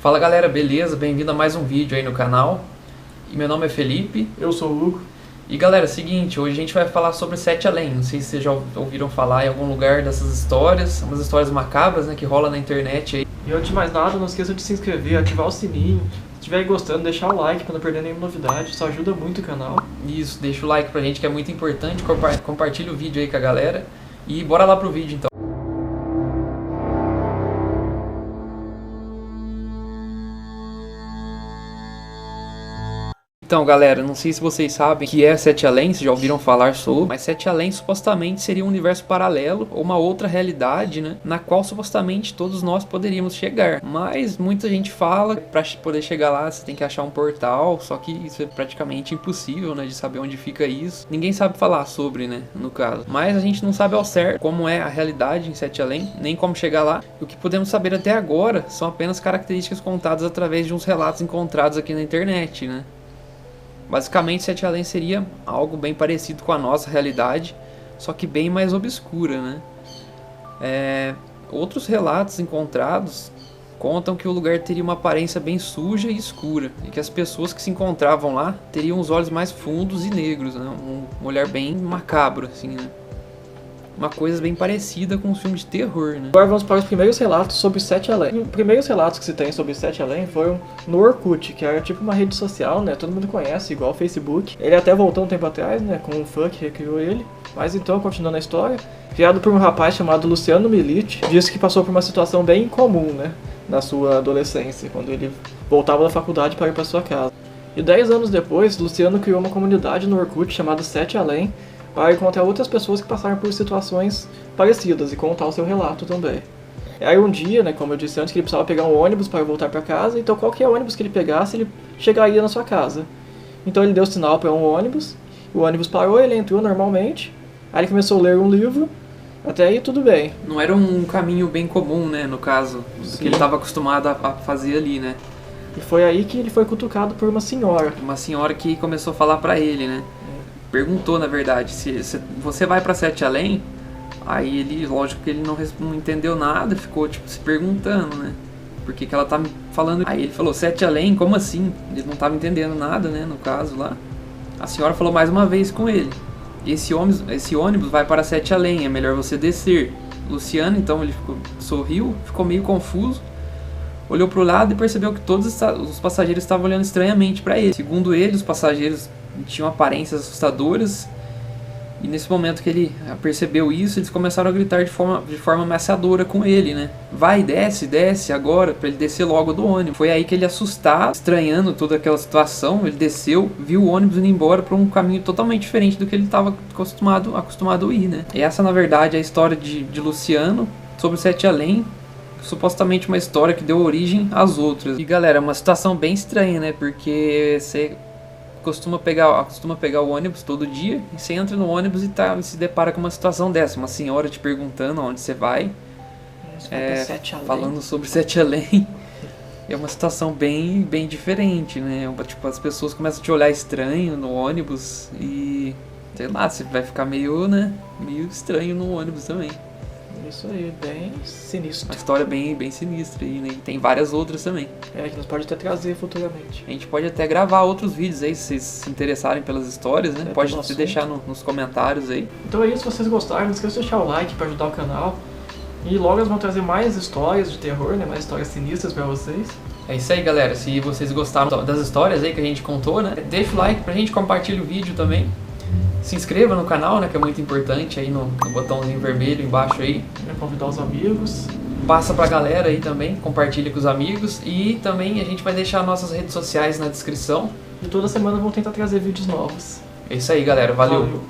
Fala galera, beleza? Bem-vindo a mais um vídeo aí no canal. E meu nome é Felipe. Eu sou o Hugo. E galera, seguinte, hoje a gente vai falar sobre Sete Além. Não sei se vocês já ouviram falar em algum lugar dessas histórias, umas histórias macabras, né, que rola na internet aí. E antes de mais nada, não esqueça de se inscrever, ativar o sininho. Se estiver gostando, deixar o like para não perder nenhuma novidade, isso ajuda muito o canal. Isso, deixa o like pra gente que é muito importante, compartilha o vídeo aí com a galera. E bora lá pro vídeo então. Então galera, não sei se vocês sabem o que é Sete Além, se já ouviram falar sobre, mas Sete Além supostamente seria um universo paralelo ou uma outra realidade, né, na qual supostamente todos nós poderíamos chegar. Mas muita gente fala que para poder chegar lá você tem que achar um portal, só que isso é praticamente impossível, né, de saber onde fica isso. Ninguém sabe falar sobre, né, no caso. Mas a gente não sabe ao certo como é a realidade em Sete Além, nem como chegar lá. E o que podemos saber até agora são apenas características contadas através de uns relatos encontrados aqui na internet, né. Basicamente, Sete Além seria algo bem parecido com a nossa realidade, só que bem mais obscura, né? Outros relatos encontrados contam que o lugar teria uma aparência bem suja e escura, e que as pessoas que se encontravam lá teriam os olhos mais fundos e negros, né? Um olhar bem macabro, assim, né? Uma coisa bem parecida com um filme de terror, né? Agora vamos para os primeiros relatos sobre Sete Além. Os primeiros relatos que se tem sobre Sete Além foram no Orkut, que era tipo uma rede social, né? Todo mundo conhece, igual o Facebook. Ele até voltou um tempo atrás, né? Com um fã que recriou ele. Mas então, continuando a história, criado por um rapaz chamado Luciano Milite, disse que passou por uma situação bem incomum, né? Na sua adolescência, quando ele voltava da faculdade para ir para sua casa. E 10 anos depois, Luciano criou uma comunidade no Orkut chamada Sete Além, para encontrar outras pessoas que passaram por situações parecidas e contar o seu relato também. Aí um dia, né, como eu disse antes, que ele precisava pegar um ônibus para voltar para casa, então qualquer ônibus que ele pegasse, ele chegaria na sua casa. Então ele deu sinal para um ônibus, o ônibus parou, ele entrou normalmente, aí ele começou a ler um livro, até aí tudo bem. Não era um caminho bem comum, né, no caso, Sim. que ele estava acostumado a fazer ali, né? E foi aí que ele foi cutucado por uma senhora. Uma senhora que começou a falar pra ele, né? Perguntou, na verdade, se você vai pra Sete Além. Aí ele, lógico que ele não entendeu nada, ficou tipo se perguntando, né? Por que ela tá me falando? Aí ele falou, Sete Além, como assim? Ele não tava entendendo nada, né, no caso lá. A senhora falou mais uma vez com ele, esse ônibus vai para Sete Além, é melhor você descer. Luciano, então, ele sorriu, ficou meio confuso, olhou pro lado e percebeu que todos os passageiros estavam olhando estranhamente para ele. Segundo ele, os passageiros tinham aparências assustadoras, e nesse momento que ele percebeu isso, eles começaram a gritar de forma ameaçadora com ele, né? Vai, desce agora, para ele descer logo do ônibus. Foi aí que ele, assustado, estranhando toda aquela situação, ele desceu, viu o ônibus indo embora para um caminho totalmente diferente do que ele estava acostumado a ir, né? E essa, na verdade, é a história de Luciano sobre o Sete Além, supostamente uma história que deu origem às outras. E galera, é uma situação bem estranha, né? Porque você costuma pegar o ônibus todo dia, e você entra no ônibus e se depara com uma situação dessa, uma senhora te perguntando aonde você vai, falando sobre Sete Além. É uma situação bem diferente, né? Tipo, as pessoas começam a te olhar estranho no ônibus e, sei lá, você vai ficar meio estranho no ônibus também. Isso aí, bem sinistro. Uma história bem sinistra aí, né? E tem várias outras também. Que nós pode até trazer futuramente. A gente pode até gravar outros vídeos aí, se vocês se interessarem pelas histórias, né? Pode se deixar nos comentários aí. Então é isso, se vocês gostaram, não esqueça de deixar o like para ajudar o canal. E logo nós vamos trazer mais histórias de terror, né? Mais histórias sinistras para vocês. É isso aí, galera. Se vocês gostaram das histórias aí que a gente contou, né? Deixa o like pra gente, compartilha o vídeo também. Se inscreva no canal, né, que é muito importante, aí no botãozinho vermelho embaixo aí. Convidar os amigos. Passa pra galera aí também, compartilha com os amigos. E também a gente vai deixar nossas redes sociais na descrição. E toda semana vamos tentar trazer vídeos novos. É isso aí, galera. Valeu.